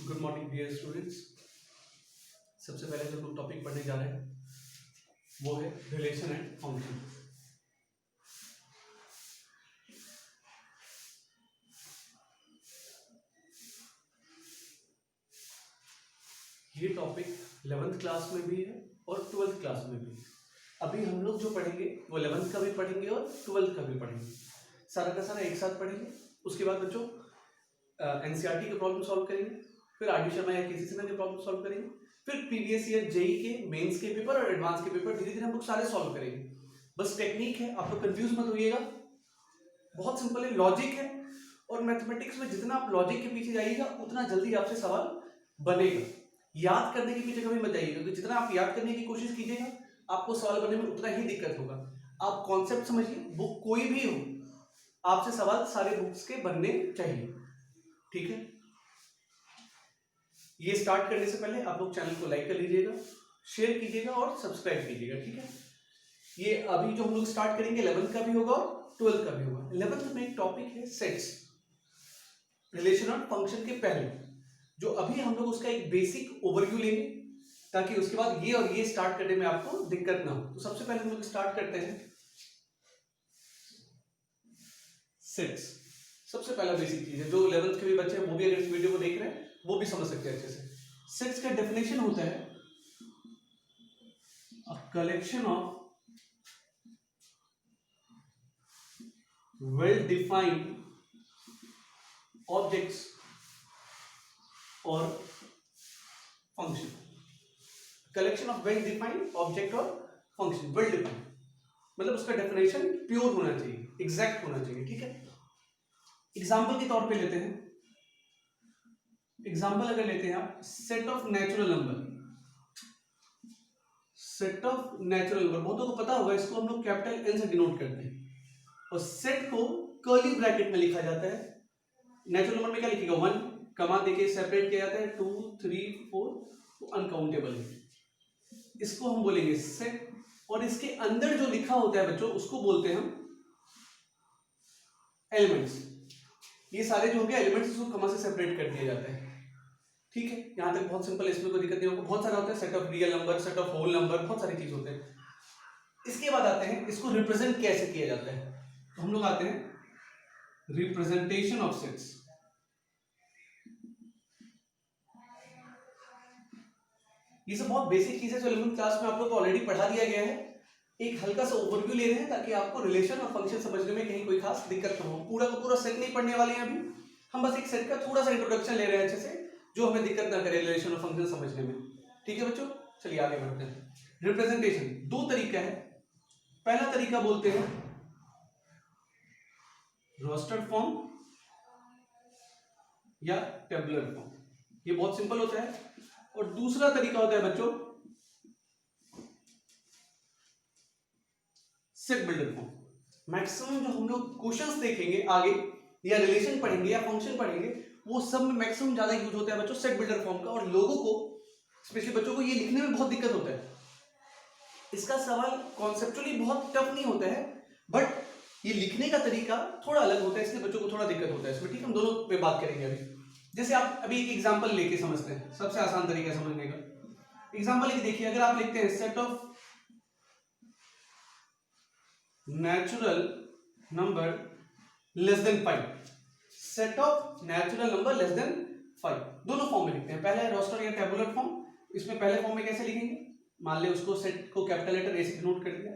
Good morning dear students. सबसे पहले जो हम टॉपिक पढ़ने जा रहे हैं वो है रिलेशन एंड फंक्शन। ये टॉपिक 11th क्लास में भी है और 12th क्लास में भी है। अभी हम लोग जो पढ़ेंगे वो 11th का भी पढ़ेंगे और 12th का भी पढ़ेंगे, सारा का सारा एक साथ पढ़ेंगे। उसके बाद बच्चों एनसीईआरटी के प्रॉब्लम सॉल्व करेंगे, फिर आरडी शर्मा या किसी सिन्हा के प्रॉब्लम सॉल्व करेंगे, फिर प्रीवियस ईयर जेई के मेंस के पेपर और एडवांस के पेपर धीरे धीरे हम लोग सारे सॉल्व करेंगे। बस टेक्निक है, आप लोग कंफ्यूज मत होइएगा, बहुत सिंपल है, लॉजिक है। और मैथमेटिक्स में जितना आप लॉजिक के पीछे जाइएगा उतना जल्दी आपसे सवाल बनेगा। याद करने के पीछे कभी मत जाइएगा, क्योंकि जितना आप याद करने की कोशिश कीजिएगा आपको सवाल बनने में उतना ही दिक्कत होगा। आप कॉन्सेप्ट समझिए, बुक कोई भी हो, आपसे सवाल सारे बुक्स के बनने चाहिए, ठीक है। ये स्टार्ट करने से पहले आप लोग चैनल को लाइक कर लीजिएगा, शेयर कीजिएगा और सब्सक्राइब कीजिएगा, ठीक है। ये अभी जो हम लोग स्टार्ट करेंगे 11th का भी होगा और 12th का भी होगा। 11th में एक टॉपिक है सेट्स, रिलेशन और फंक्शन के पहले, जो अभी हम लोग उसका एक बेसिक ओवरव्यू लेंगे ताकि उसके बाद ये और ये स्टार्ट करने में आपको दिक्कत ना हो। तो सबसे पहले हम लोग स्टार्ट करते हैं सेट्स। सबसे पहला बेसिक चीज है जो 11th के भी बच्चे हैं वो भी अगर इस वीडियो को देख रहे हैं वो भी समझ सकते हैं अच्छे से। सेट्स का डेफिनेशन होता है a collection of well defined objects और function. Collection of well defined object और फंक्शन। वेल डिफाइंड मतलब उसका डेफिनेशन प्योर होना चाहिए, एग्जैक्ट होना चाहिए, ठीक है। एग्जाम्पल के तौर पे लेते हैं, एग्जाम्पल अगर लेते हैं आप, set of natural number. Set of natural number बहुतों को पता होगा, इसको हम लोग कैपिटल एन से डिनोट करते हैं और सेट को कर्ली ब्रैकेट में लिखा जाता है। नेचुरल नंबर में क्या लिखेगा, 1 कमा देके सेपरेट किया जाता है, 2 3 4 तो अनकाउंटेबल है, इसको हम बोलेंगे सेट। और इसके अंदर जो लिखा होता है बच्चों उसको बोलते हैं हम एलिमेंट्स। ये सारे जो हो गए एलिमेंट्स, इसको कमा से सेपरेट कर दिया जाता है, ठीक है। यहां तक बहुत सिंपल है, इसमें कोई दिक्कत नहीं होगा। बहुत सारा होता है, set of real number, set of whole number, बहुत सारी चीज होते हैं। इसके बाद आते हैं इसको रिप्रेजेंट कैसे किया जाता है, तो हम लोग आते हैं रिप्रेजेंटेशन ऑफ सेट्स। ये सब बहुत बेसिक चीज है जो 11th क्लास में आप लोग को ऑलरेडी पढ़ा दिया गया है। एक हल्का सा ओवरव्यू ले रहे हैं ताकि आपको रिलेशन और फंक्शन समझने में कहीं कोई खास दिक्कत ना हो। पूरा का पूरा सेट नहीं पढ़ने वाले हैं अभी, हम बस एक सेट का थोड़ा सा इंट्रोडक्शन ले रहे हैं अच्छे से, जो हमें दिक्कत ना करे रिलेशन और फंक्शन समझने में, ठीक है बच्चों। चलिए आगे बढ़ते हैं। रिप्रेजेंटेशन दो तरीका है। पहला तरीका बोलते हैं रोस्टर फॉर्म या टेबुलर फॉर्म, ये बहुत सिंपल होता है। और दूसरा तरीका होता है बच्चों सेट बिल्डर फॉर्म। मैक्सिमम जो हम लोग क्वेश्चंस देखेंगे आगे, या रिलेशन पढ़ेंगे या फंक्शन पढ़ेंगे, वो सब में मैक्सिमम ज्यादा यूज होता है बच्चों सेट बिल्डर फॉर्म का। और लोगों को, स्पेशली बच्चों को, ये लिखने में बहुत दिक्कत होता है। इसका सवाल कॉन्सेप्चुअली बहुत टफ नहीं होता है, बट ये लिखने का तरीका थोड़ा अलग होता है, इसलिए बच्चों को थोड़ा दिक्कत होता है इसमें, ठीक है। हम दोनों पे बात करेंगे अभी। जैसे आप अभी एक एग्जांपल लेके समझते हैं, सबसे आसान तरीका समझने का। एग्जांपल लेके देखिए, अगर आप लिखते हैं set of natural number less than 5, set of natural number less than 5, दोनों फॉर्म में लिखते हैं। पहले रोस्टर या टेबुलर फॉर्म। इसमें पहले फॉर्म में कैसे लिखेंगे, मान ले उसको सेट को कैपिटल लेटर ए से डिनोट कर दिया,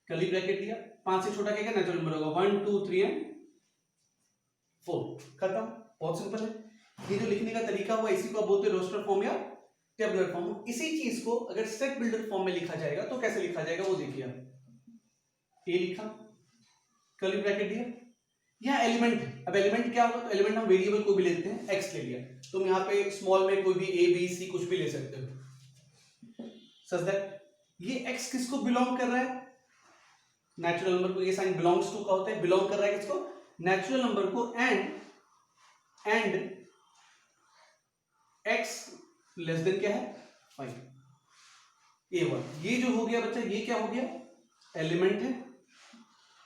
कर्ली ब्रैकेट दिया, 5 से छोटा क्या नेचुरल नंबर होगा, 1 2 3 एंड 4, खत्म। बहुत सिंपल है। ये जो लिखने का तरीका हुआ इसी को आप बोलते हैं रोस्टर फॉर्म या टेबुलर फॉर्म। इसी चीज को अगर सेट बिल्डर फॉर्म में लिखा जाएगा तो कैसे लिखा जाएगा वो देखिए आप। ए लिखा, कर्ली ब्रैकेट दिया, यहाँ एलिमेंट है। अब एलिमेंट क्या होगा, तो एलिमेंट हम वेरिएबल को भी लेते हैं, एक्स ले लिया, तुम यहाँ पे स्मॉल में कोई भी ए बी सी कुछ भी ले सकते हो। सच दैट ये एक्स किसको बिलोंग कर रहा है, नेचुरल नंबर को। ये साइन बिलोंग्स टू का होता है, बिलोंग कर रहा है किसको, नेचुरल नंबर को। एंड एक्स लेस देन क्या है 5, A1। ये जो हो गया बच्चा, ये क्या हो गया, एलिमेंट है,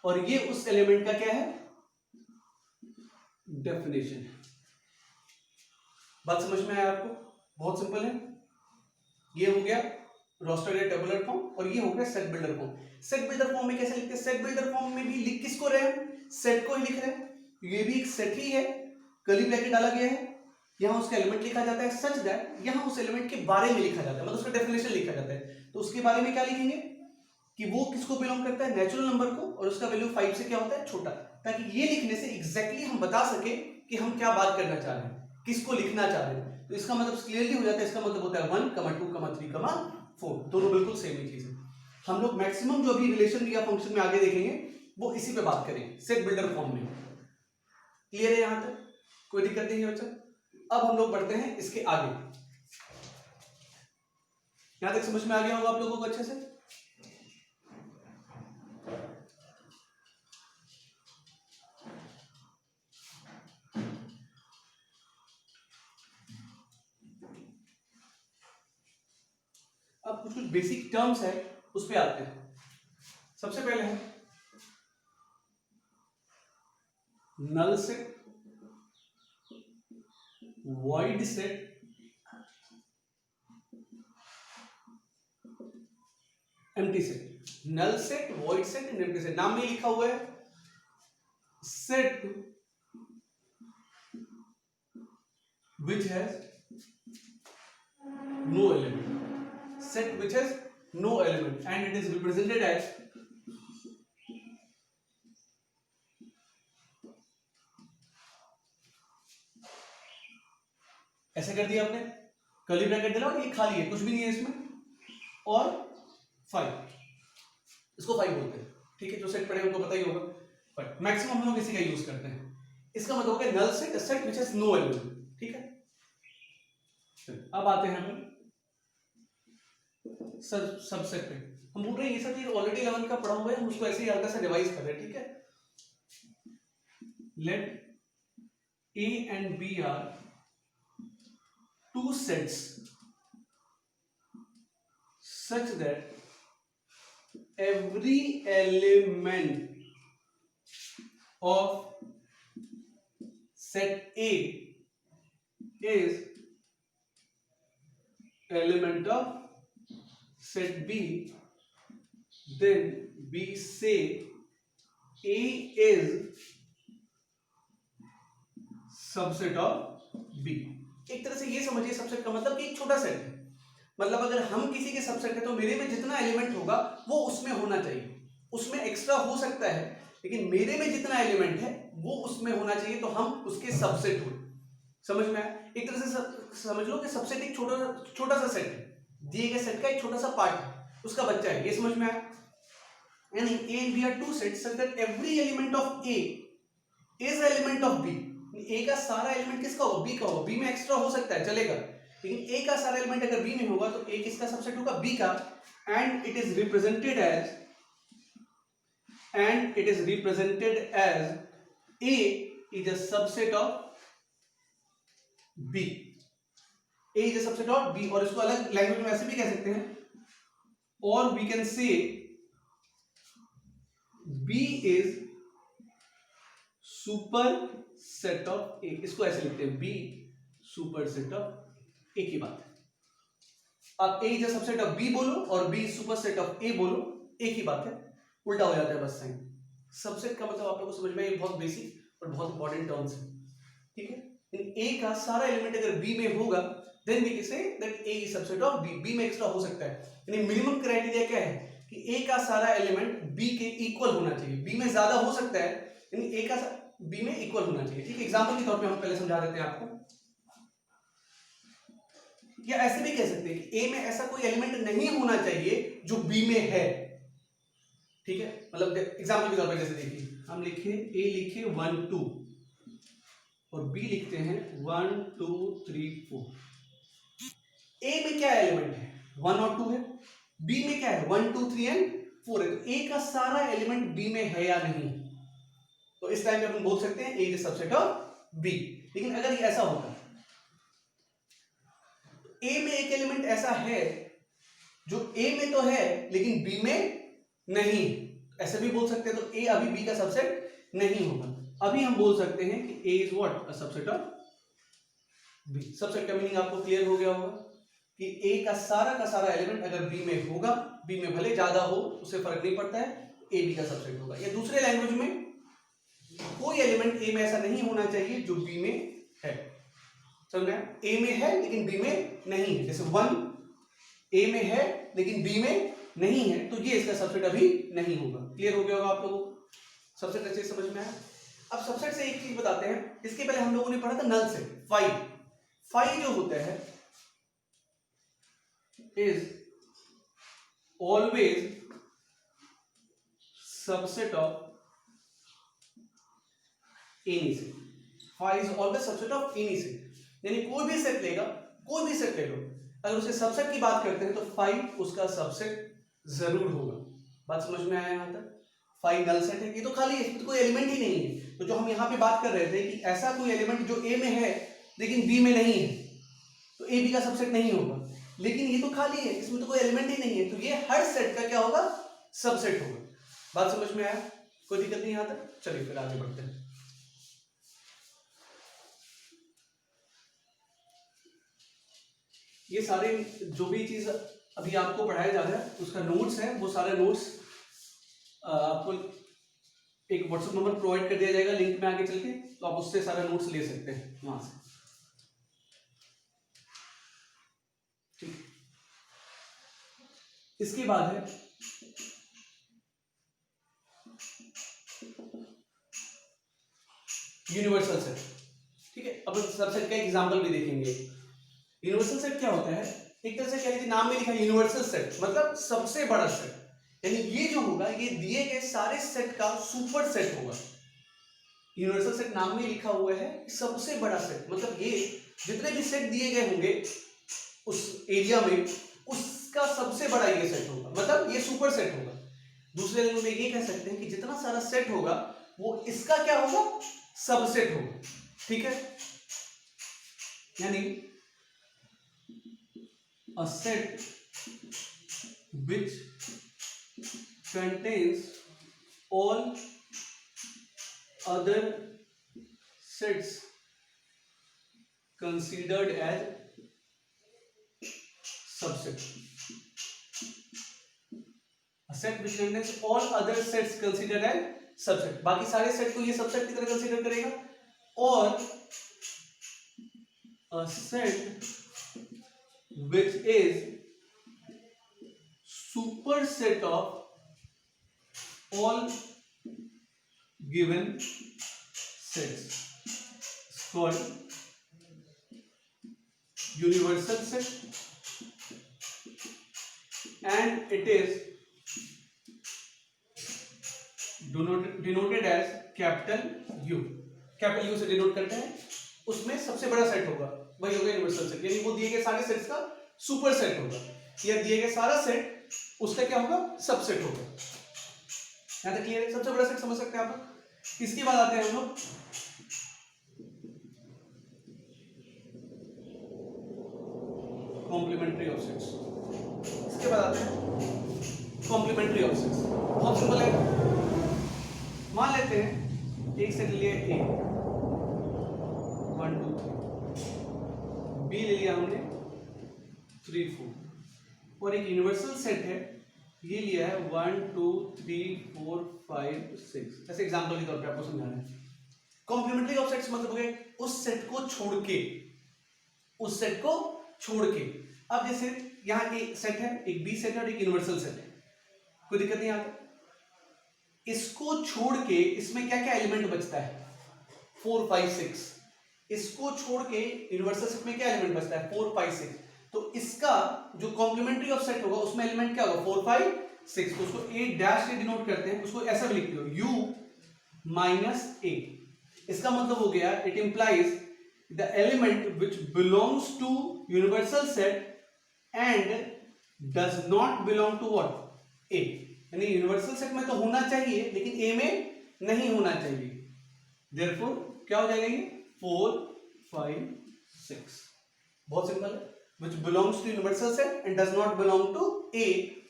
और ये उस एलिमेंट का क्या है, डेफिनेशन है। बात समझ में आया आपको? बहुत सिंपल है। ये हो गया रोस्टर या टेबुलर फॉर्म और ये हो गया set builder form. Set builder form में कैसे लिखते हैं? सेट बिल्डर फॉर्म में भी लिख किसको रहे हैं? सेट को ही लिख रहे हैं। ये भी एक सेट ही है, कर्ली ब्रैकेट डाला गया है, यहाँ उसका एलिमेंट लिखा जाता है, सच दैट यहाँ उस एलिमेंट के बारे में लिखा जाता है, मतलब उसका डेफिनेशन लिखा जाता है। तो उसके बारे में क्या लिखेंगे कि वो किसको बिलोंग करता है? नेचुरल नंबर को, और उसका वैल्यू 5 से क्या होता है? छोटा, ताकि ये लिखने से एग्जैक्टली हम बता सके कि हम क्या बात करना चाह रहे हैं, किसको लिखना चाह रहे हैं। तो इसका मतलब क्लियरली हो जाता है, इसका मतलब होता है 1, 2, 3, 4, दोनों बिल्कुल सेम ही चीज है। हम लोग मैक्सिमम जो अभी रिलेशन या फंक्शन में आगे देखेंगे वो इसी पे बात करेंगे, सेट बिल्डर फॉर्म में। क्लियर है यहां तक? कोई दिक्कत नहीं है बच्चा? अब हम लोग बढ़ते हैं इसके आगे। यहां तक समझ में आ गया होगा आप लोगों को अच्छे से? अब कुछ बेसिक टर्म्स है उस पे आते हैं। सबसे पहले है null set, void set, empty set. Null set, void set and empty set. नाम में लिखा हुआ है set which has no element, set which has no element and it is represented as ऐसे कर दिया आपने, कर्ली ब्रैकेट डाला और ये खाली है, कुछ भी नहीं है इसमें, और 5, इसको 5 बोलते हैं, ठीक है? जो सेट पढ़े उनको पता ही होगा, बट मैक्सिमम हम लोग इसी का यूज करते हैं। इसका मतलब होगा null set, set which has no element, ठीक है? अब आते हैं हम सबसेट पे। हम बोल रहे हैं ये सब चीज ऑलरेडी 11 का पढ़ा हुआ है, हम उसको ऐसे ही हल्का सा रिवाइज कर रहे हैं, ठीक है? Let A and B are two sets such that every element of set A is element of set B, then we say A is subset of B। एक तरह से ये समझिए सबसेट का मतलब कि एक छोटा सेट है, मतलब अगर हम किसी के सबसेट है तो मेरे में जितना एलिमेंट होगा वो उसमें होना चाहिए, उसमें एक्स्ट्रा हो सकता है लेकिन मेरे में जितना एलिमेंट है वो उसमें होना चाहिए, तो हम उसके सबसेट हुए। समझ में आया? एक तरह से समझ लो कि सबसेट एक छोटा सा सेट है, दिए गए सेट का एक छोटा सा पार्ट है, उसका बच्चा है। ये समझ में आया? यानी A and B are two sets such that every element of A is element of B। A का सारा एलिमेंट किसका होगा? B का होगा। B में एक्स्ट्रा हो सकता है, चलेगा, लेकिन A का सारा एलिमेंट अगर B में होगा तो A किसका सबसेट होगा? B का, and it is represented as A is a subset of B। A is a subset of B, और इसको अलग लैंग्वेज में ऐसे भी कह सकते हैं, और we can say B is super set of A. इसको ऐसे लिखते हैं B super set of A की बात है। आप A is a subset of B बोलो और B super set of A बोलो, एक ही बात है, उल्टा हो जाता है बस साइन। सबसेट का मतलब आप लोगों को समझ में, ये बहुत बेसिक और बहुत इंपॉर्टेंट टर्म्स है, ठीक है? इन A का सारा एलिमेंट अगर B में होगा then we can say that A is subset of B। B में एक्स्ट्रा हो सकता है, यानी मिनिमम क्राइटेरिया क्या है कि A का सारा एलिमेंट B के इक्वल होना चाहिए। B में ज्यादा हो सकता है, यानी A का B में इक्वल होना चाहिए, ठीक है? एग्जांपल के तौर पे हम पहले समझा देते हैं आपको, या ऐसे भी कह सकते हैं कि A में ऐसा कोई एलिमेंट नहीं होना चाहिए जो B में है, ठीक है? मतलब एग्जांपल के तौर पे जैसे देखिए, हम लिखे A लिखे 1 2 और B लिखते हैं 1 2 3 4। A में क्या एलिमेंट है? 1 और 2 है। B में क्या है? 1 2 3 एंड 4 है। तो A का सारा एलिमेंट B में है या नहीं? तो इस टाइम पे अपन बोल सकते हैं A is subset of B। लेकिन अगर ये ऐसा होता, A में एक एलिमेंट ऐसा है जो A में तो है लेकिन B में नहीं, ऐसे भी बोल सकते हैं, तो A अभी B का सबसेट नहीं होगा। अभी हम बोल सकते हैं कि A is what? A subset of B. Subset का मीनिंग आपको क्लियर हो गया होगा कि ए का सारा एलिमेंट अगर बी में होगा, बी में भले ज्यादा हो उससे फर्क नहीं पड़ता है, ए बी का सबसेट होगा। या दूसरे लैंग्वेज में कोई एलिमेंट ए में ऐसा नहीं होना चाहिए जो बी में है। समझ में? ए में है लेकिन बी में नहीं है। जैसे 1 ए में है लेकिन बी में नहीं है, तो ये इसका सबसेट अभी नहीं होगा। क्लियर हो गया होगा आप लोगों को? सबसेट अच्छे से समझ में आया? अब सबसेट से एक चीज बताते हैं। इसके पहले हम लोगों ने पढ़ा था नल सेट। फाई जो होता है is always subset of any set. Phi is always subset of any set. यानी कोई भी सेट लेगा, कोई भी सेट ले लो, अगर उसके सबसेट की बात करते हैं तो फाई उसका सबसेट जरूर होगा। बात समझ में आया यहां तक? फाई नल सेट है, ये तो खाली इसमें कोई एलिमेंट ही नहीं है। तो जो हम यहां पे बात कर रहे थे कि ऐसा कोई एलिमेंट जो ए में है लेकिन बी में नहीं है, तो ए बी का सबसेट नहीं होगा। लेकिन ये तो खाली है, इसमें तो कोई एलिमेंट ही नहीं है, तो ये हर सेट का क्या होगा? सबसेट होगा। बात समझ में आया? कोई दिक्कत नहीं यहां तक? चलिए फिर आगे बढ़ते हैं। ये सारे जो भी चीज अभी आपको पढ़ाया जा रहा है उसका नोट्स है, वो सारे नोट्स आपको एक व्हाट्सएप नंबर प्रोवाइड कर दिया जाएगा लिंक में आगे चल के, तो आप उससे सारा नोट्स ले सकते हैं वहां से। ठीक, इसके बाद है यूनिवर्सल सेट। ठीक है, अब सबसेट का एग्जांपल भी देखेंगे। यूनिवर्सल सेट क्या होता है? एक तरह से कह लीजिए नाम में लिखा है यूनिवर्सल सेट, मतलब सबसे बड़ा सेट। यानी ये जो होगा ये दिए गए सारे सेट का सुपर सेट होगा। यूनिवर्सल सेट नाम में लिखा हुआ है सबसे बड़ा सेट, मतलब ये जितने भी सेट दिए गए होंगे उस एरिया में उसका सबसे बड़ा ये सेट होगा, मतलब ये सुपर सेट होगा। दूसरे लैंग्वेज में ये कह सकते हैं कि जितना सारा सेट होगा वो इसका क्या होगा? सबसेट होगा। ठीक है, यानी a set which contains all other sets considered as subset. A set which contains all other sets considered as subset. बाकी सारे सेट को ये सबसेट की तरह कंसीडर करेगा। और a set which is superset of all given sets is called universal set, and it is denoted as capital U। Capital U से denote करते हैं, उसमें सबसे बड़ा सेट होगा, वही होगा यूनिवर्सल सेट। यानी वो दिए गए सारे सेट्स का सुपर सेट होगा, या दिए गए सारा सेट उसका क्या होगा? सबसेट होगा। यहां तक क्लियर है? सबसे बड़ा सेट समझ सकते हैं आप लोग। इसके बाद आते हैं हम लोग कॉम्प्लीमेंट्री ऑफ सेट्स। इसके बाद आते हैं कॉम्प्लीमेंट्री ऑफ सेट्स। बहुत सिंपल है। मान लेते हैं एक सेट लिए ए 1 2 3, बी ले लिया हमने 3 4, और एक यूनिवर्सल सेट है ये लिया है 1 2 3 4 5 6। ऐसे एग्जांपल के तौर पे आपको समझाना है। कॉम्प्लीमेंट्री ऑफ सेट्स मतलब हो गए उस सेट को छोड़ के, उस सेट को छोड़ के। अब जैसे यहाँ एक सेट है, एक बी सेट है और एक यूनिवर्सल सेट है, कोई दिक्कत नहीं आता। इसको छोड़ के इसमें क्या क्या एलिमेंट बचता है? 4 5 6। इसको छोड़ के यूनिवर्सल सेट में क्या एलिमेंट बचता है? 4 5 6। तो इसका जो कॉम्प्लीमेंट्री ऑफ सेट होगा उसमें एलिमेंट क्या होगा? 4 5 6। तो उसको ए डैश से डिनोट करते हैं, उसको ऐसा भी लिखते हो u माइनस ए। इसका मतलब हो गया it implies the element which belongs to universal set and does not belong to what? A. यानी यूनिवर्सल सेट में तो होना चाहिए लेकिन ए में नहीं होना चाहिए। देयरफॉर क्या हो जाएगा ये? 4 5 6। बहुत सिंपल है। which belongs to universal set and does not belong to A,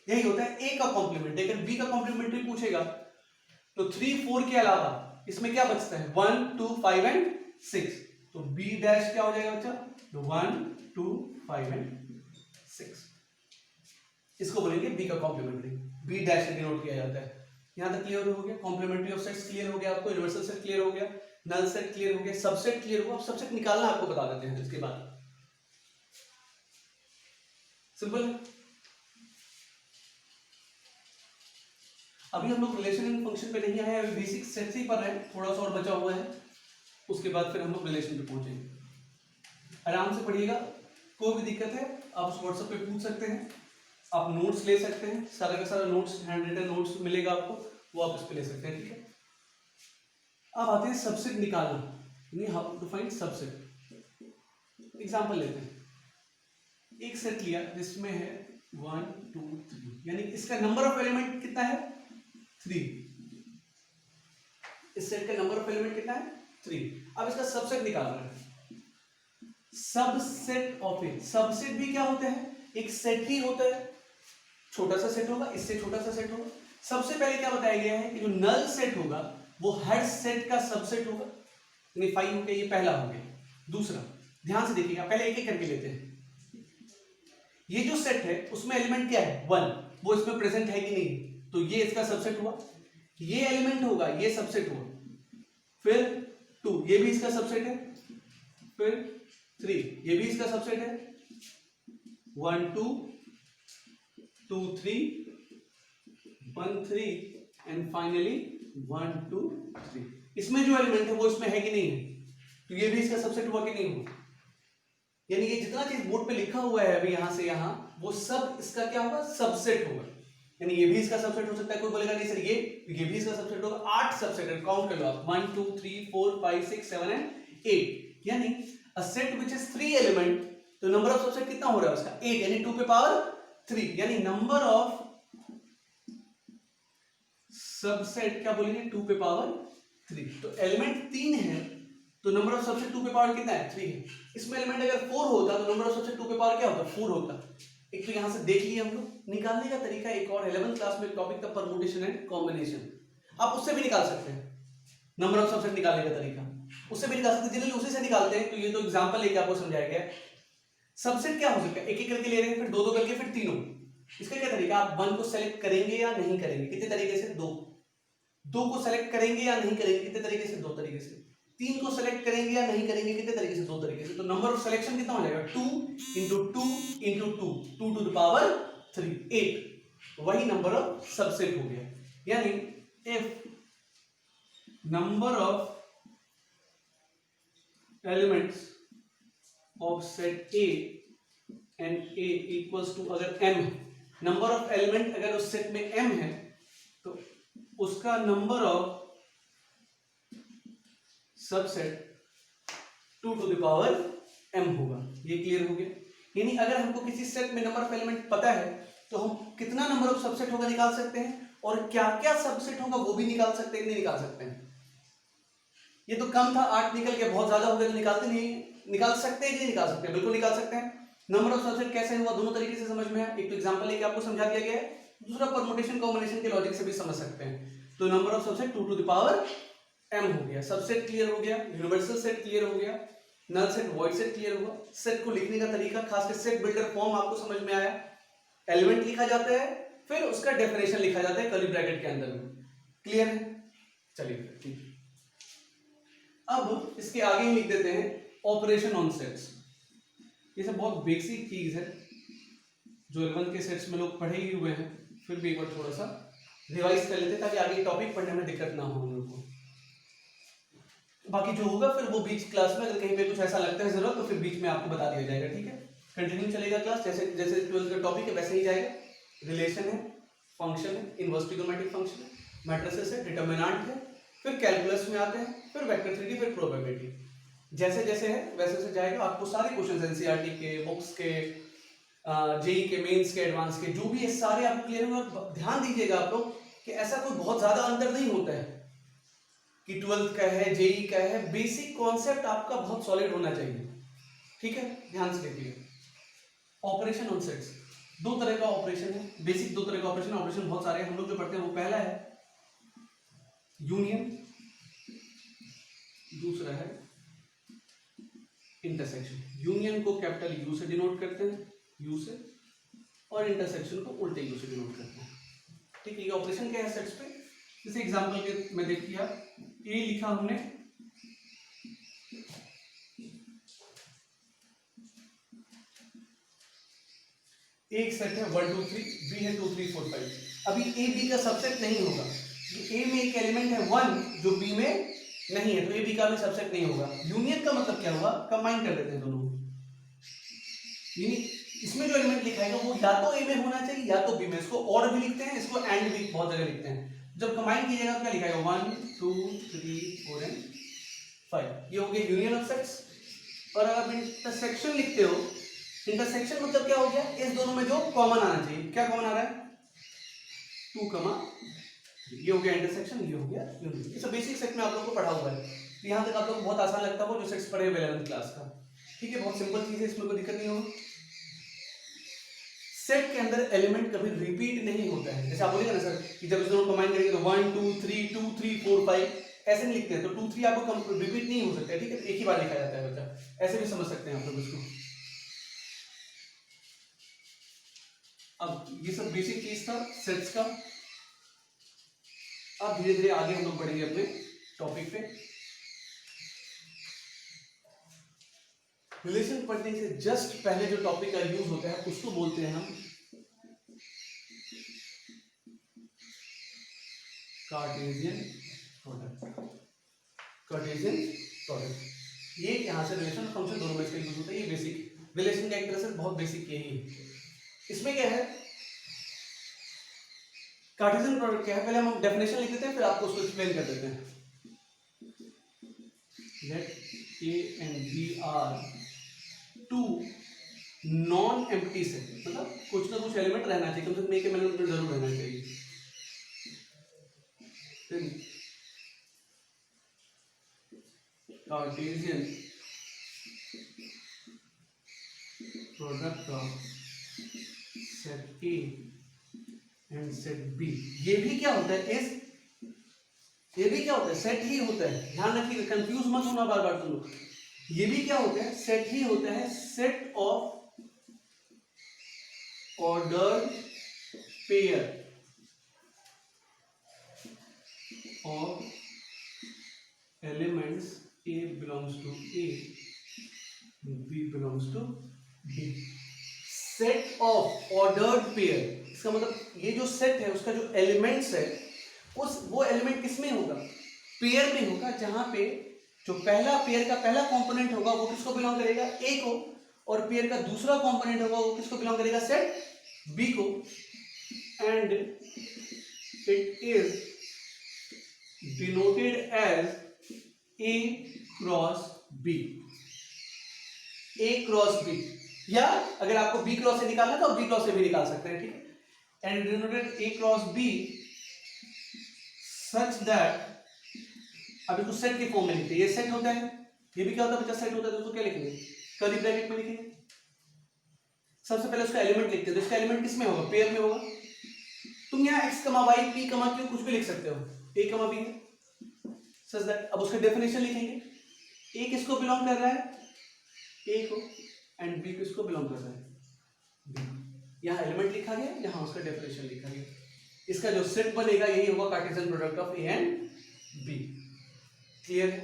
यही होता है A का कॉम्प्लीमेंट। अगर B का कॉम्प्लीमेंट्री पूछेगा तो 3 4 के अलावा इसमें क्या बचता है? 1 2 5 एंड 6। तो तो बी डैश क्या हो जाएगा बच्चा, 1 2 5 एंड 6, इसको बोलेंगे बी का कॉम्प्लीमेंट्री, बी डैश से डिनोट किया जाता है। यहां तक क्लियर हो गया, कॉम्प्लीमेंट्री ऑफ सेट्स क्लियर हो गया आपको, यूनिवर्सल सेट क्लियर हो गया, नल सेट क्लियर हो गया, सबसेट क्लियर हुआ। अब सबसेट निकालना आपको बता देते हैं इसके बाद, सिंपल है। अभी हम लोग रिलेशन एंड फंक्शन पे नहीं आए, अभी बेसिक सेट से ही पढ़ रहे हैं, थोड़ा सा और बचा हुआ है, उसके बाद फिर हम लोग रिलेशन पे पहुंचेंगे। आराम से पढ़िएगा, कोई भी दिक्कत है आप उस व्हाट्सएप पे पूछ सकते हैं, आप नोट्स ले सकते हैं, सारा का सारा नोट्स, हैंड रिटन नोट्स मिलेगा आपको, वो आप इस पे ले सकते हैं, ठीक है। अब आते हैं सबसेट निकालना, यानी how to find subset. Example लेते हैं, एक सेट लिया जिसमें है 1 2 3, यानी इसका नंबर ऑफ एलिमेंट कितना है, 3। इस सेट का नंबर ऑफ एलिमेंट कितना है, 3। अब इसका सबसेट निकालना है, सबसेट ऑफ ए। सबसेट भी क्या होता है, एक सेट ही होता है, छोटा सा सेट होगा, इससे छोटा सा सेट होगा। सबसे पहले क्या बताया गया है कि जो नल सेट होगा वो हर सेट का सबसेट होगा, यानी 5 हो गया, ये पहला हो गया। दूसरा, ध्यान से देखिएगा, पहले एक एक करके लेते हैं। ये जो सेट है उसमें एलिमेंट क्या है, 1, वो इसमें प्रेजेंट है कि नहीं, तो ये इसका सबसेट हुआ। ये एलिमेंट होगा, ये सबसेट हुआ। फिर 2, ये भी इसका सबसेट है। फिर 3, ये भी इसका सबसेट है। 1 2 2 3 1 3 एंड फाइनली 1 2 3। इसमें जो एलिमेंट है वो इसमें है कि नहीं है, तो ये भी इसका सबसेट हुआ कि नहीं हुआ। यानी ये जितना चीज बोर्ड पे लिखा हुआ है अभी यहां से यहां, वो सब इसका क्या होगा, सबसेट होगा। यानी ये भी इसका सबसेट हो सकता है, कोई बोलेगा नहीं सर ये भी इसका सबसेट होगा। 8 सबसेट है, काउंट कर लो आप, 1 2 3 4 5 6 7 एंड 8। यानी a set which is 3 element, तो नंबर ऑफ सबसेट कितना हो रहा है उसका, 8, यानी 2 पे पावर 3, यानी नंबर ऑफ सबसेट क्या बोलेंगे, 2 पे पावर 3। तो एलिमेंट 3 है तो नंबर ऑफ सबसेट 2 पे पावर कितना है, 3 है। इसमें एलिमेंट अगर 4 होता तो नंबर ऑफ सबसेट 2 पे पावर क्या होता, 4 होता। एक तो यहां से देख लिए हम लोग। निकालने का तरीका एक और 11th क्लास में टॉपिक था परमुटेशन एंड कॉम्बिनेशन, आप उससे भी निकाल सकते हैं नंबर ऑफ सबसेट निकालने का तरीका, उससे भी निकाल सकते हैं। जनरली उसी से निकालते हैं, तो ये तो एग्जांपल लेके आपको समझाया गया है। सबसेट क्या हो सकता है, एक एक करके ले रहे हैं, फिर 2 2 करके, फिर तीनों। इसका क्या तरीका, आप 1 को सेलेक्ट करेंगे या नहीं करेंगे, कितने तरीके से, 2 को सेलेक्ट करेंगे या नहीं करेंगे, कितने तरीके से, 2 तरीके से। 3 को सेलेक्ट करेंगे या नहीं करेंगे, कितने तरीके से, 2 तरीके से। तो नंबर ऑफ सिलेक्शन कितना हो जाएगा, 2 into 2 into 2, 2 to the power 3, 8। वही नंबर ऑफ सबसेट हो गया। यानी if number of elements of set A and A equals to, अगर m है, नंबर ऑफ एलिमेंट अगर उस सेट में m है, तो उसका number of subset 2 to the power m होगा। ये क्लियर हो गया। यानी अगर हमको किसी सेट में नंबर ऑफ एलिमेंट पता है तो हम कितना नंबर ऑफ सबसेट होगा निकाल सकते हैं, और क्या क्या सबसेट होगा वो भी निकाल सकते हैं, नहीं निकाल सकते हैं। ये तो कम था, 8 निकल गया, बहुत ज्यादा हो गया तो निकालते नहीं, निकाल सकते हैं कि नहीं निकाल सकते, बिल्कुल निकाल सकते हैं। नंबर ऑफ सबसेट कैसे हुआ, दोनों तरीके से समझ में है। एक तो एग्जांपल लेके आपको समझा दिया गया है, दूसरा परमुटेशन कॉम्बिनेशन के लॉजिक से भी समझ सकते हैं। तो number of subset 2 to the power m हो गया, सबसेट क्लियर हो गया, यूनिवर्सल सेट क्लियर हो गया, null set void set clear हुआ। सेट को लिखने का तरीका, खासकर सेट बिल्डर फॉर्म आपको समझ में आया। एलिमेंट लिखा जाता है, फिर उसका डेफिनेशन लिखा जाता है कर्ली ब्रैकेट के अंदर में। क्लियर है, चलिए ठीक। अब इसके आगे ही लिख देते हैं ऑपरेशन ऑन सेट्स। ये सब बहुत बेसिक चीज है जो 11th के सेट्स में लोग पढ़े ही हुए हैं, फिर भी एक बार थोड़ा सा रिवाइज कर लेते हैं ताकि आगे टॉपिक पढ़ने में दिक्कत ना हो हम लोग को। बाकी जो होगा फिर वो बीच क्लास में, अगर कहीं पे कुछ ऐसा लगता है जरूरत तो फिर बीच में आपको बता दिया जाएगा, ठीक है। कंटिन्यू चलेगा क्लास, जैसे जैसे 12th का टॉपिक है वैसे ही जाएगा। रिलेशन है, फंक्शन है, इनवर्स ट्रिग्नोमेट्रिक फंक्शन है, मैट्रिसेस है, डिटरमिनेंट है, फिर कैलकुलस में आते हैं, फिर वेक्टर थ्योरी, फिर प्रोबेबिलिटी। जैसे जैसे है वैसे वैसे जाएगा। आपको सारे क्वेश्चंस एनसीईआरटी के, बुक्स के, जेई के, मेंस के, एडवांस के, जो भी है सारे आपको क्लियर होंगे। ध्यान दीजिएगा आप लोग कि ऐसा कोई बहुत ज्यादा अंतर नहीं होता है कि 12th का है, जेई का है। बेसिक कॉन्सेप्ट आपका बहुत सॉलिड होना चाहिए, ठीक है। ध्यान से देखिए, ऑपरेशन ऑन सेट्स, 2 तरह का ऑपरेशन है, बेसिक 2 तरह का ऑपरेशन। ऑपरेशन बहुत सारे हैं, हम लोग जो पढ़ते हैं वो पहला है यूनियन, दूसरा है इंटरसेक्शन। यूनियन को कैपिटल यू से डिनोट करते हैं, यू से, और इंटरसेक्शन को उल्टे यू से डिनोट करते हैं। ठीक है, ये ऑपरेशन क्या है सेट्स पे, जैसे एग्जांपल के में देखिए आप, ए लिखा हमने, एक सेट है 1 2 3, बी है 2 3 4 5। अभी ए बी का सबसेट नहीं होगा, ए में एक एलिमेंट है 1 जो बी में नहीं है, तो ए बी का भी सबसेट नहीं होगा। यूनियन का मतलब क्या होगा, कंबाइन कर देते हैं दोनों, यानी इसमें जो एलिमेंट लिखा है वो या तो ए में होना चाहिए या तो बी में। इसको और भी लिखते हैं, इसको एंड भी बहुत जगह लिखते हैं। जब कंबाइन कीजिएगा क्या लिखा है, 1 2 3 4 एंड 5, ये हो गया यूनियन ऑफ सेट्स। और अगर आप इंटरसेक्शन लिखते हो, इंटरसेक्शन मतलब क्या हो गया, इस दोनों में जो कॉमन आना चाहिए, क्या कॉमन आ रहा है, 2, ये हो गया इंटरसेक्शन, ये हो गया यूनियन। ये सब बेसिक सेट में आप लोगों को पढ़ा हुआ है, तो यहाँ तक आप लोगों को बहुत आसान लगता है जो सेट्स पढ़े हुए 11th क्लास का। ठीक है, बहुत सिंपल चीज है, इसमें कोई दिक्कत नहीं होगी। सेट के अंदर एलिमेंट कभी रिपीट नहीं होता है। जैसे आप बोलेंगे ना सर कि जब इस दोनों कंबाइन करेंगे तो 1 2 3 2 3 4 5 ऐसे नहीं लिखते हैं, तो 2 3 आपको रिपीट नहीं हो सकता है। ठीक है, एक ही बार लिखा जाता है बच्चा, ऐसे भी समझ सकते हैं आप लोग इसको। अब ये सब बेसिक चीज था सेट्स का। अब धीरे धीरे आगे हम लोग बढ़ेंगे अपने टॉपिक पे। रिलेशन पढ़ने से जस्ट पहले जो टॉपिक का यूज होता है उसको बोलते हैं हम कार्टेशियन प्रोडक्ट। कार्टेशियन प्रोडक्ट ये यहां से रिलेशन और फंक्शन दोनों में इसका यूज होता है। ये बेसिक रिलेशन का एक तरह से बहुत बेसिक यही है। इसमें क्या है, कार्टेशियन प्रोडक्ट क्या है, पहले हम डेफिनेशन लिख देते हैं, फिर आपको उसको एक्सप्लेन कर देते हैं। Let A and B are two non empty set, मतलब कुछ ना कुछ एलिमेंट रहना चाहिए, कम से कम एक एलिमेंट जरूर रहना चाहिए। Cartesian product of set A and set B, ये भी क्या होता है, ये भी क्या होता है, सेट ही होता है। ध्यान रखिए, कंफ्यूज मत होना बार बार तुम लोग। ये भी क्या होता है, सेट ही होता है, set of ordered pair of elements A belongs to A, B belongs to B। Set of ordered pair, इसका मतलब ये जो सेट है उसका जो एलिमेंट्स है वो एलिमेंट किसमें होगा, पेयर में होगा, जहां पे जो पहला पेयर का पहला कंपोनेंट होगा वो किसको बिलोंग करेगा, ए को, और पेयर का दूसरा कंपोनेंट होगा वो किसको बिलोंग करेगा, सेट बी को। And it is denoted as A cross B, A cross B, या अगर आपको बी क्रॉस से निकालना है तो बी क्रॉस से भी निकाल सकते हैं। ठीक है, and denoted A cross B such that, अब इसको सेट के फॉर्म में लिखते हैं। ये सेट होता है, ये भी क्या होता है बच्चा, सेट होता है, तो उसको क्या लिखेंगे, कर्ली ब्रैकेट में लिखेंगे। सबसे पहले उसका एलिमेंट लिखते हैं, तो इसका एलिमेंट किसमें होगा, पेयर में होगा। तुम यहाँ x, y, p, q कुछ भी लिख सकते हो, a, b में, सच दैट। अब उसका डेफिनेशन लिखेंगे, a किसको बिलोंग कर रहा है, a को, एंड b किसको बिलोंग कर रहा है, b। यहाँ एलिमेंट लिखा गया, यहाँ उसका डेफिनेशन लिखा गया। इसका जो सेट बनेगा यही होगा Cartesian product of A and B. Clear है?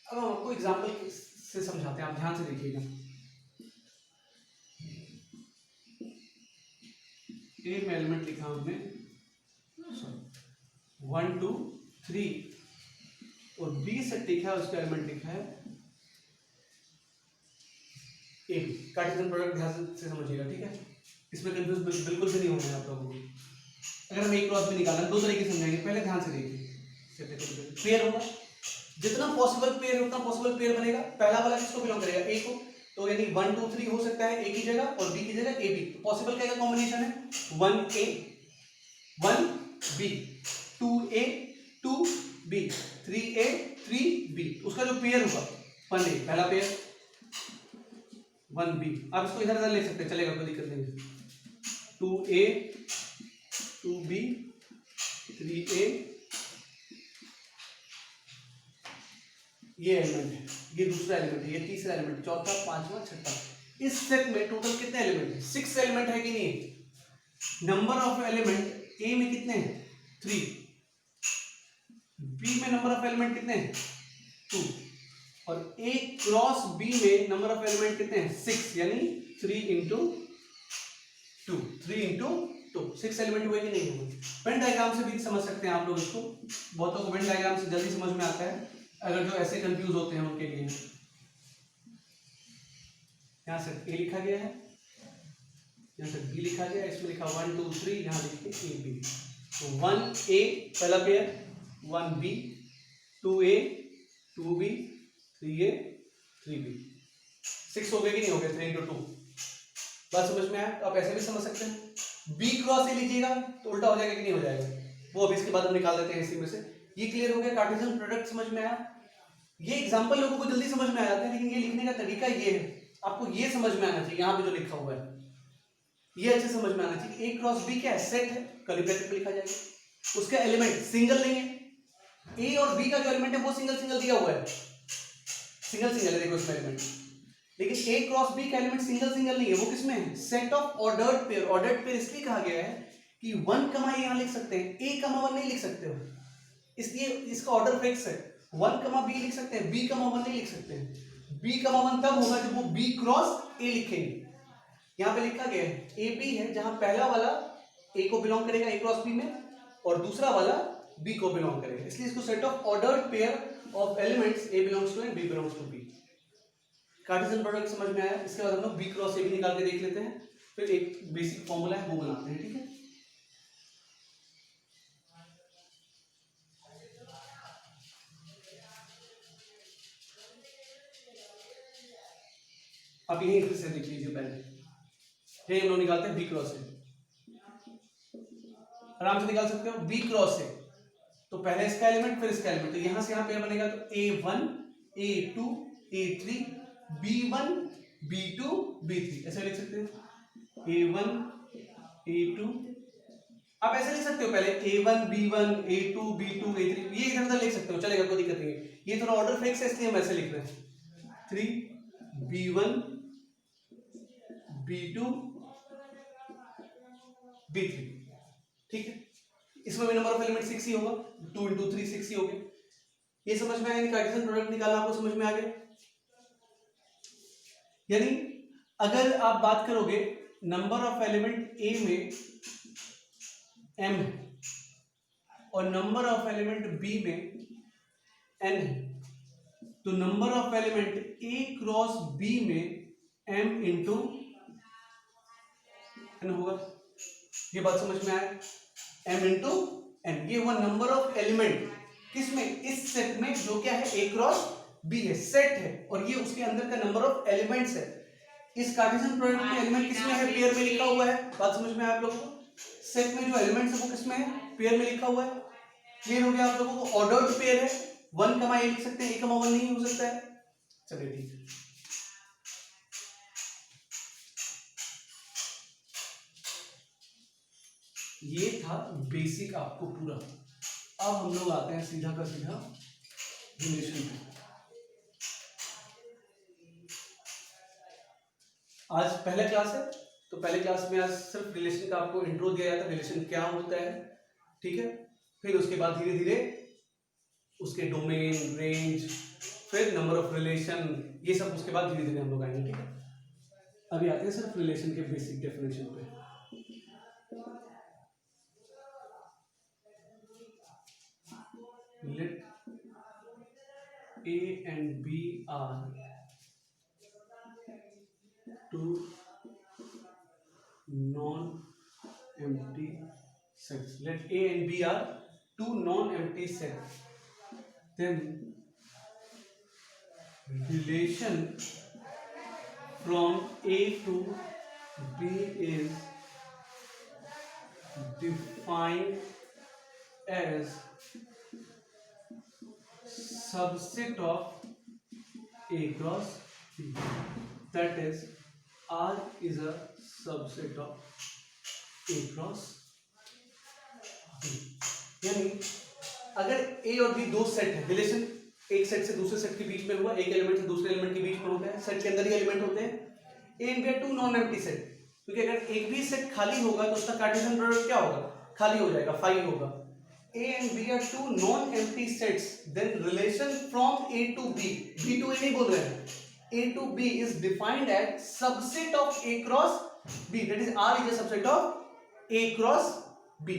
अब हम आपको एग्जांपल से समझाते हैं, आप ध्यान से देखिएगा। ए में एलिमेंट लिखा हमने 1 2 3, और बी से लिखा है उसका एलिमेंट लिखा है ए। कार्टेशियन प्रोडक्ट ध्यान से समझिएगा, ठीक है, इसमें कंफ्यूज बिल्कुल भी नहीं होना है आप लोगों को। अगर हम एक क्रॉस में निकालना है, दो तरीके से समझाएंगे, पहले ध्यान से देखिए। पेयर होगा, जितना पॉसिबल पेयर उतना पॉसिबल पेयर बनेगा। पहला वाला किसको बिलोंग करेगा, ए को, तो यानी 1 2 3 हो सकता है ए की जगह और बी की जगह ए बी। पॉसिबल क्या कॉम्बिनेशन है, 1 a 1 b, 2 a 2 b, 3 a 3 b। उसका जो पेयर होगा 1 a पहला पेयर, 1 b। आप इसको इधर उधर ले सकते हैं, चलेगा, कोई दिक्कत नहीं है। 2 a 2 b 3 a ये एलिमेंट है, ये दूसरा एलिमेंट है, ये तीसरा एलिमेंट, चौथा, पांचवा, छठा। इस सेट में टोटल कितने एलिमेंट है? 6 एलिमेंट है कि नहीं? नंबर ऑफ एलिमेंट ए में कितने हैं? 3, बी में नंबर ऑफ एलिमेंट कितने हैं? 2, और ए क्रॉस बी में नंबर ऑफ एलिमेंट कितने हैं? 6, यानी 3 इंटू 2, 3 इंटू 2, 6 एलिमेंट हुए कि नहीं हुए? वेन डायग्राम से भी समझ सकते हैं आप लोग इसको, बहुतों को वेन डायग्राम से जल्दी समझ में आता है, अगर जो ऐसे कंफ्यूज होते हैं उनके लिए। यहाँ से ए लिखा गया है, यहाँ से बी लिखा गया है, इसमें लिखा 1 2 3, यहाँ लिखिए ए बी। तो 1 ए पहला पेयर, 1 बी, 2 ए 2 बी, 3 ए 3 बी, 6 हो गए कि नहीं हो गए? 3 इंटू 2। बात समझ में आया? तो आप ऐसे भी समझ सकते हैं। बी क्रॉस ए लीजिएगा तो उल्टा हो जाएगा कि नहीं हो जाएगा? वो अभी इसके बाद हम निकाल देते हैं इसी में से। ये क्लियर हो गया? कार्टेशियन प्रोडक्ट समझ में आया? ये एग्जांपल लोगों को जल्दी समझ में आ जाता है, लेकिन ये लिखने का तरीका ये है, आपको ये समझ में आना चाहिए। यहाँ पे जो लिखा हुआ है ये अच्छे समझ में आना चाहिए। ए क्रॉस बी क्या है? सेट है, कर्ली ब्रैकेट में लिखा जाएगा। उसका एलिमेंट सिंगल लेंगे, ए और बी का जो एलिमेंट है वो सिंगल सिंगल दिया हुआ है, सिंगल सिंगल है, देखो इसमें एलिमेंट। लेकिन ए क्रॉस बी का एलिमेंट सिंगल सिंगल नहीं है, वो किसमें है? Set of ordered pair. Ordered pair इसलिए कहा गया है कि 1 कमा यहाँ लिख सकते हैं, ए कमा 1 नहीं लिख सकते हो, इसलिए इसका ऑर्डर फिक्स है। 1 कमा बी लिख सकते हैं, बी कमा 1 नहीं लिख सकते हैं। बी कमा 1 तब होगा जब वो बी क्रॉस ए लिखेंगे। यहाँ पे लिखा गया है ए बी है, जहां पहला वाला ए को बिलोंग करेगा ए क्रॉस बी में, और दूसरा वाला बी को बिलोंग करेगा, इसलिए इसको set of ordered pair of elements A belongs to and B belongs to B. Cartesian product समझ में आया? इसके बाद हम लोग बी क्रॉस ए भी निकाल के देख लेते हैं, फिर एक बेसिक फॉर्मूला है वो बनाते हैं, ठीक है? आप यही फिर से देख लीजिए। पहले हम लोग निकालते हैं बी क्रॉस ए, आराम से निकाल सकते हो। बी क्रॉस ए तो पहले इसका एलिमेंट फिर इसका एलिमेंट, तो यहां से यहां पेयर बनेगा, तो A1 A2 A3 B1 B2 B3, ऐसे लिख सकते हो। A1 A2, आप ऐसे लिख सकते हो पहले A1 B1 A2 B2 A3, ये इधर उधर लिख सकते हो, चलेगा, कोई दिक्कत नहीं है। ये थोड़ा ऑर्डर फिक्स है इसलिए हम ऐसे लिख रहे हैं। 3 B1 B2 B3, ठीक है? इसमें भी नंबर ऑफ एलिमेंट 6 ही होगा, 2 इंटू 3 6 ही हो गए। ये समझ में आया? कार्टेशियन प्रोडक्ट निकालना आपको समझ में आ गया? यानी अगर आप बात करोगे नंबर ऑफ एलिमेंट ए में m है और नंबर ऑफ एलिमेंट बी में n है, तो number of element A cross B में m इंटू n होगा। ये बात समझ में आया? m इंटू n, ये हुआ नंबर ऑफ एलिमेंट किसमें? इस सेट में, जो क्या है? a क्रॉस बी है, सेट है, और ये उसके अंदर का नंबर ऑफ एलिमेंट्स है। इस कार्टेशियन प्रोडक्ट में एलिमेंट किसमें है? पेयर में लिखा हुआ है। बात समझ में आया आप लोगों को? सेट में जो एलिमेंट्स है वो किसमें है? पेयर में लिखा हुआ है। क्लियर हो गया आप लोगों को? ऑर्डर्ड पेयर है, 1 कमा ए लिख सकते हैं, ए कमा 1 नहीं हो सकता है। चलिए ठीक है, ये था बेसिक आपको पूरा। अब हम लोग आते हैं सीधा का सीधा रिलेशन पे। आज पहला क्लास है, तो पहले क्लास में आज सिर्फ रिलेशन का आपको इंट्रो दिया जाता है, रिलेशन क्या होता है, ठीक है? फिर उसके बाद धीरे धीरे उसके डोमेन, रेंज, फिर नंबर ऑफ रिलेशन, ये सब उसके बाद धीरे धीरे हम लोग आएंगे, ठीक है? अभी आते हैं सिर्फ रिलेशन के बेसिक डेफिनेशन पे। Let A and B are two non-empty sets. Let A and B are two non-empty sets. Then relation from A to B is defined as subset of A cross B. That is, R is a subset of A cross B. यानी अगर A और B दो set है, relation एक set से दूसरे set के बीच में हुआ, एक एलिमेंट से दूसरे एलिमेंट के बीच में होता है, सेट के अंदर ही एलिमेंट होते हैं। A and B are two non empty set, क्योंकि अगर एक भी सेट खाली होगा तो उसका कार्टेशियन प्रोडक्ट क्या होगा, खाली हो जाएगा, 5 होगा। A and B are two non-empty sets. Then relation from A to B, B to A नहीं बोल रहे हैं, A to B is defined as subset of A cross B. That is R is a subset of A cross B.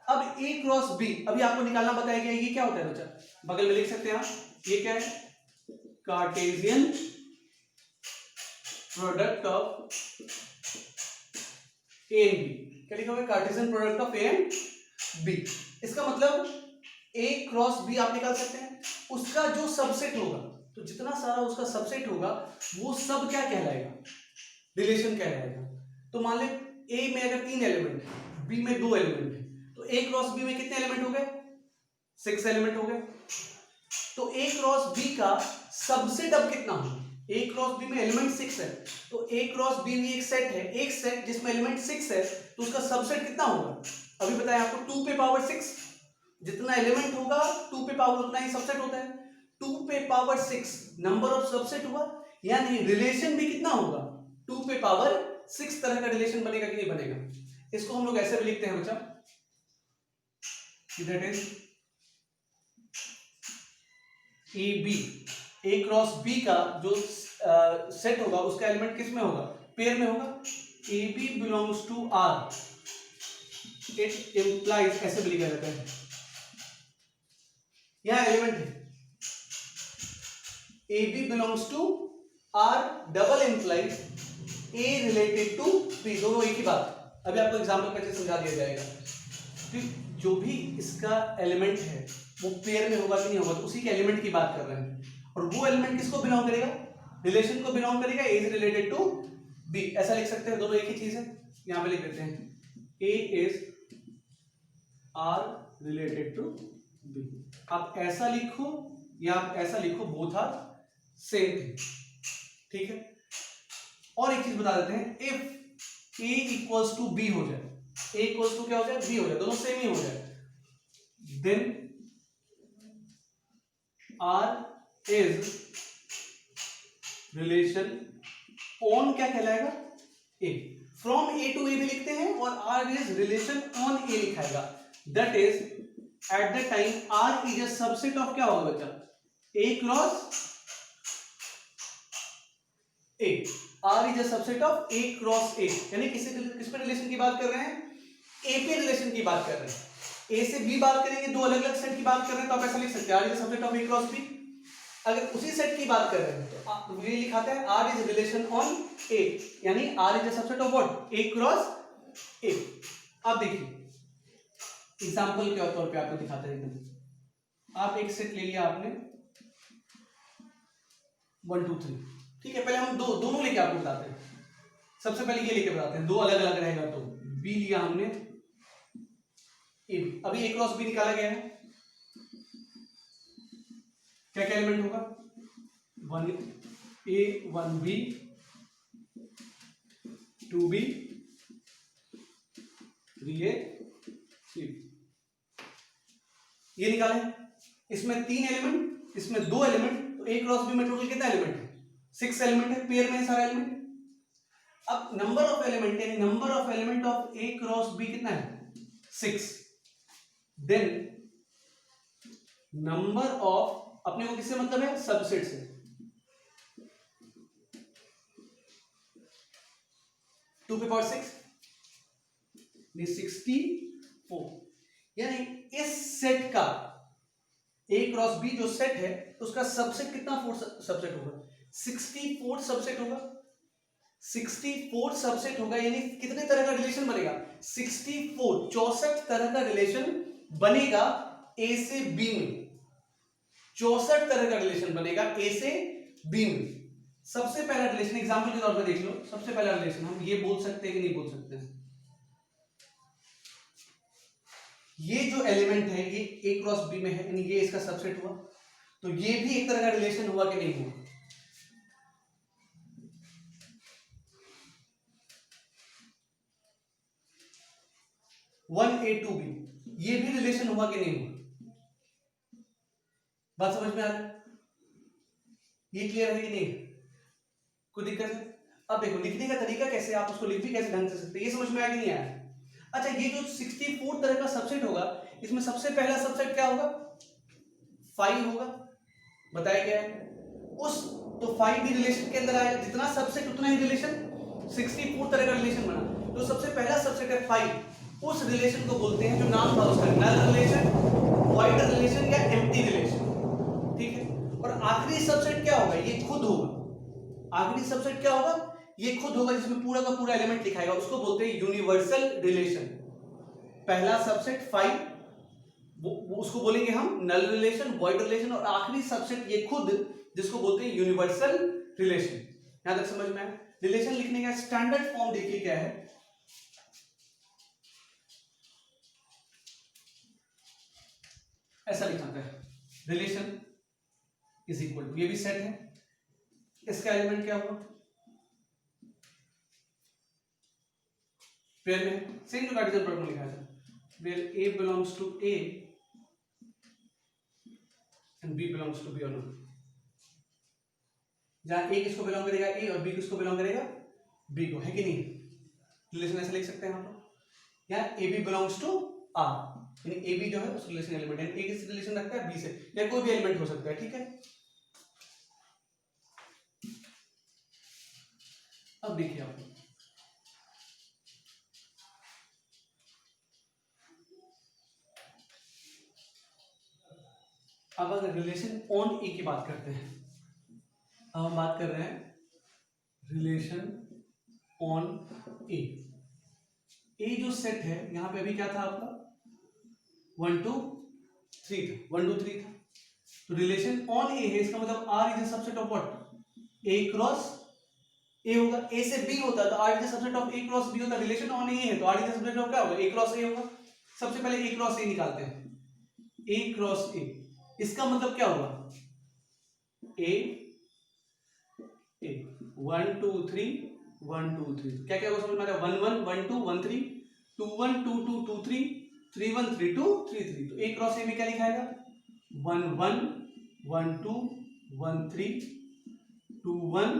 अब A cross B अभी आपको निकालना बताया गया, ये क्या होता है बच्चा, बगल में लिख सकते हैं आप, ये क्या है, Cartesian product of A and B। क्या लिखा हुआ है, Cartesian product of A and B। इसका मतलब A क्रॉस B आप निकाल सकते हैं, उसका जो सबसेट होगा, तो जितना सारा उसका सबसेट होगा वो सब क्या कहलाएगा, रिलेशन कहलाएगा। तो मान ले A में अगर 3 एलिमेंट है, B में 2 एलिमेंट है, तो A क्रॉस B में कितने एलिमेंट हो गए, 6 एलिमेंट हो गए। तो A क्रॉस B का सबसेट अब कितना होगा, A क्रॉस B में एलिमेंट 6 है, तो A क्रॉस B भी एक सेट है, एक सेट जिसमें एलिमेंट 6 है, तो उसका सबसेट कितना होगा, अभी बताया आपको 2 पे पावर 6, जितना एलिमेंट होगा 2 पे पावर उतना ही सबसेट होता है, 2 पे पावर 6 नंबर ऑफ सबसेट हुआ, यानी रिलेशन भी कितना होगा, 2 पे पावर 6 तरह का रिलेशन बनेगा कि नहीं बनेगा। इसको हम लोग ऐसे भी लिखते हैं बच्चा, that is A B, A cross B का जो सेट होगा उसका एलिमेंट किस में होगा, पेयर में होगा। A B belongs to R, it implies, ऐसे भी लिखा जाता है, यहां एलिमेंट है A B belongs to R, double implies A related to B, दोनों एक ही बात। अभी आपको एग्जाम्पल पे समझा दिया जाएगा कि जो भी इसका एलिमेंट है वो पेयर में होगा कि नहीं होगा, तो उसी के एलिमेंट की बात कर रहे हैं, और वो एलिमेंट किसको बिलोंग करेगा, रिलेशन को बिलोंग करेगा, ए इज रिलेटेड टू बी, ऐसा लिख सकते हैं, दोनों एक ही चीज है। यहां पे लिख देते हैं A is R related to B, आप ऐसा लिखो या आप ऐसा लिखो, बोथ आर सेम थिंग, ठीक है। और एक चीज बता देते हैं, if A equals to B हो जाए, ए इक्वल्स टू क्या हो जाए, बी हो जाए, दोनों सेम ही हो जाए, then R is relation on क्या कहलाएगा, ए। फ्रॉम ए टू ए भी लिखते हैं, और R is relation on A लिखाएगा, that is at the time R is a subset of क्या होगा बच्चा, A cross A, R is a subset of A cross A, यानी किस पे रिलेशन की बात कर रहे हैं, ए पे रिलेशन की बात कर रहे हैं, ए से बी बात करेंगे, दो अलग अलग सेट की बात कर रहे हैं, तो आप ऐसा लिख सकते हैं R is a subset of A cross B. अगर उसी सेट की बात कर रहे हैं तो ये लिखाते हैं R is relation on A, यानी R is a subset of what, A cross A. अब देखिए एग्जांपल के तौर पे आपको दिखाते हैं एकदम, आप एक सेट ले लिया आपने 1 2 3, ठीक है, पहले हम दोनों लेके आपको बताते हैं, सबसे पहले ये लेके बताते हैं, दो अलग अलग रहेगा, तो बी लिया हमने, ए, अभी ए क्रॉस बी निकाला गया है, क्या क्या एलिमेंट होगा, 1 ए 1 बी 2 बी 3 ए 3, ये निकाले। इसमें 3 एलिमेंट, इसमें 2 एलिमेंट, तो ए क्रॉस बी में टोटल कितना एलिमेंट है, 6 एलिमेंट है, पेयर में है सारा एलिमेंट। अब नंबर ऑफ एलिमेंट यानी number of element of A cross B कितना है, 6, देन नंबर ऑफ, अपने को किससे मतलब है, सबसेट से, 2 पे पावर 6 64, यानी इस सेट का ए क्रॉस बी जो सेट है उसका सबसेट कितना, 4 सबसेट होगा, 64 सबसेट होगा, 64 सबसेट होगा, यानी कितने तरह का रिलेशन बनेगा, 64 तरह का रिलेशन बनेगा ए से बी में, 64 तरह का रिलेशन बनेगा ए से बी में। सबसे पहला रिलेशन एग्जांपल के तौर पे देख लो, सबसे पहला रिलेशन हम ये बोल सकते हैं कि नहीं बोल सकते हैं, ये जो एलिमेंट है ये ए क्रॉस बी में है, यानी ये इसका सबसेट हुआ, तो ये भी एक तरह का रिलेशन हुआ कि नहीं हुआ, वन ए टू बी, ये भी रिलेशन हुआ कि नहीं हुआ, बात समझ में आ रहा है। ये क्लियर है कि नहीं? कोई दिक्कत है? अब देखो लिखने का तरीका कैसे, आप उसको लिख भी कैसे ढंग से सकते हैं, ये समझ में आया कि नहीं आया? अच्छा, ये जो 64 तरह का सबसेट होगा, इसमें सबसे पहला सबसेट क्या होगा? 5 होगा, बताया गया है। उस तो 5 भी रिलेशन के अंदर आएगा, जितना सबसेट उतना ही रिलेशन, 64 तरह का रिलेशन बना। तो सबसे पहला सबसेट है 5, उस रिलेशन को बोलते हैं जो नाम था उसका, नल रिलेशन, वॉइड रिलेशन या एम्प्टी रिलेशन, ठीक है। और आखिरी सबसेट क्या होगा? ये खुद होगा। आखिरी सबसेट क्या होगा? ये खुद होगा, जिसमें पूरा का पूरा एलिमेंट लिखाएगा, उसको बोलते हैं यूनिवर्सल रिलेशन। पहला सबसेट 5, वो उसको बोलेंगे हम नल रिलेशन, वॉइड रिलेशन, और आखिरी सबसेट ये खुद, जिसको बोलते हैं यूनिवर्सल रिलेशन। यहां तक समझ में आया? रिलेशन लिखने का स्टैंडर्ड फॉर्म देखिए क्या है। ऐसा लिखा है, रिलेशन इज इक्वल टू, ये भी सेट है, इसका एलिमेंट क्या होगा? पेयर में, सेम जो कार्टेशियन प्रोडक्ट में लिखा है, where A belongs to A and B belongs to B और not, जहां A किसको बिलोंग करेगा? A, और B किसको बिलोंग करेगा? B को, है कि नहीं? रिलेशन ऐसे लिख सकते हैं हम लोग। यहाँ AB belongs to R, यानी AB जो है उस रिलेशन एलिमेंट है, A किस रिलेशन रखता है? B से, या कोई भी एलिमेंट हो सकता है, ठीक है। अब देखिए आप, अब अगर रिलेशन ऑन ए की बात करते हैं, अब हम बात कर रहे हैं रिलेशन ऑन ए। ए जो सेट है यहां पे अभी क्या था आपका? 1 2 3 था, 1 2 3 था। तो रिलेशन ऑन ए है, इसका मतलब R is a subset of what? A cross A होगा। ए से बी होता तो R is a subset of A cross B होता। रिलेशन ऑन ए है तो R is a subset of क्या होगा? ए क्रॉस ए होगा। सबसे पहले ए क्रॉस ए निकालते हैं, ए क्रॉस ए, इसका मतलब क्या होगा? ए ए 1 2 3 1 2 3, क्या क्या होगा समझ में आ रहा है? 1 1 1 2 1 3 2 1 2 2 2 3 3 1 3 2 3 3। तो ए क्रॉस ए में क्या लिखाएगा? 1 1 1 2 1 3 2 1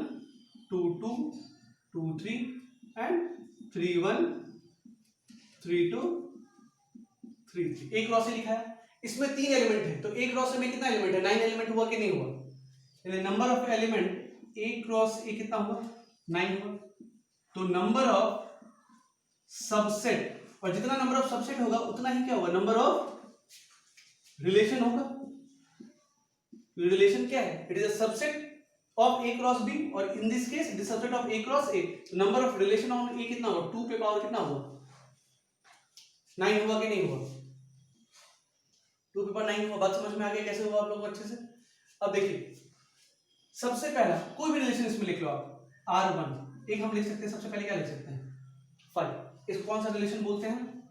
2 2 2 3 एंड 3 1 3 2 3 3। ए क्रॉस ए लिखा है, इसमें 3 एलिमेंट है, तो ए क्रॉस ए में कितना एलिमेंट है? 9 एलिमेंट हुआ कि नहीं हुआ? यानी number of element A cross ए कितना हुआ? 9 हुआ। तो नंबर ऑफ सबसेट, और जितना नंबर ऑफ सबसेट होगा उतना ही क्या होगा? नंबर ऑफ रिलेशन होगा। रिलेशन क्या है? It is a subset of A cross B, और in this case it is subset of A cross A. Number of relation on A कितना होगा? 2 पे पावर कितना हुआ? 9 हुआ कि नहीं हुआ? 2 पे पावर 9 हुआ। बात समझ में आ गई कैसे हुआ आप लोगों को अच्छे से? अब देखिए, सबसे पहला कोई भी रिलेशन इसमें लिख लो आप, R1 एक हम लिख सकते हैं। सबसे पहले क्या लिख सकते हैं? 5। इसको कौन सा रिलेशन बोलते हैं?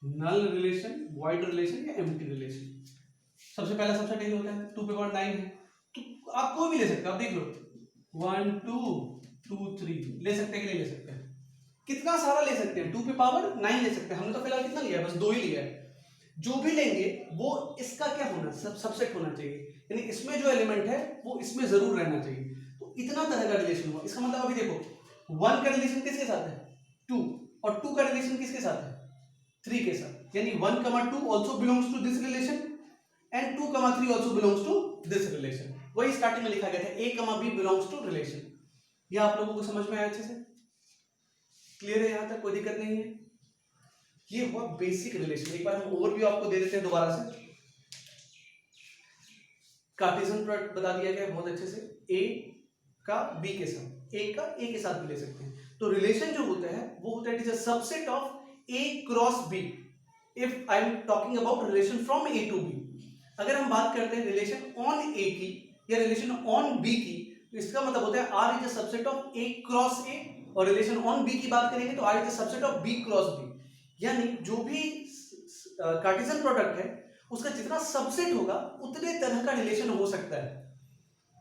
नल रिलेशन, वॉइड रिलेशन या एम्प्टी रिलेशन। सबसे पहला सबसेट यही होता है। 2 पे पावर 9 है, तो आप कोई भी ले सकते हो। आप देख लो 1 2 2 3 ले सकते हैं कि नहीं ले सकते हैं? कितना सारा ले सकते हैं? 2 पे पावर 9 ले सकते हैं। हमने तो फिलहाल कितना लिया है? बस 2 ही लिया है। जो भी लेंगे वो इसका क्या होना? सबसेट होना चाहिए, यानी इसमें जो एलिमेंट है वो इसमें जरूर रहना चाहिए। तो इतना तरह का रिलेशन हुआ। इसका मतलब अभी देखो 1 का रिलेशन किसके साथ है? 2, और 2 का रिलेशन किसके साथ है? 3 के साथ। यानी 1 2 also belongs to this relation and 2 3 also belongs to this relation. वही स्टार्टिंग में लिखा गया था, a b belongs to relation. ये आप लोगों को समझ में आया अच्छे से? क्लियर है यहां तक? कोई दिक्कत नहीं है? ये हुआ बेसिक रिलेशन। एक बार हम ओवरव्यू आपको दे देते हैं दोबारा से। कार्टेशियन प्रोडक्ट बता दिया गया बहुत अच्छे से, a का b के साथ, a का a के साथ भी ले सकते हैं। तो रिलेशन जो होता है वो होता है it is a subset of a cross b if I am talking about relation from a to b। अगर हम बात करते हैं रिलेशन ऑन a की या रिलेशन ऑन b की, तो इसका मतलब होता है r is a subset of a cross a, और रिलेशन ऑन b की बात करेंगे तो r is a subset of b cross b। यानी जो भी कार्टेशियन प्रोडक्ट है उसका जितना सबसेट होगा उतने तरह का रिलेशन हो सकता है।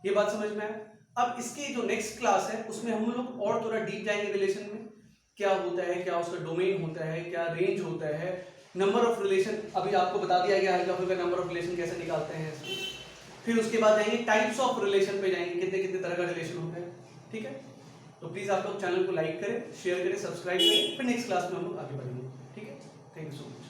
ये बात समझ में आया? अब इसके जो नेक्स्ट क्लास है उसमें हम लोग और थोड़ा डीप जाएंगे रिलेशन में, क्या होता है, क्या उसका डोमेन होता है, क्या रेंज होता है, नंबर ऑफ रिलेशन अभी आपको बता दिया गया है, नंबर ऑफ रिलेशन कैसे निकालते हैं। फिर उसके बाद जाएंगे टाइप्स ऑफ रिलेशन पे जाएंगे, कितने कितने तरह का रिलेशन होता है। ठीक है, तो प्लीज आप लोग चैनल को लाइक करें, शेयर करें, सब्सक्राइब करें, फिर नेक्स्ट क्लास में हम लोग आगे बढ़ेंगे। ठीक है, थैंक यू सो मच।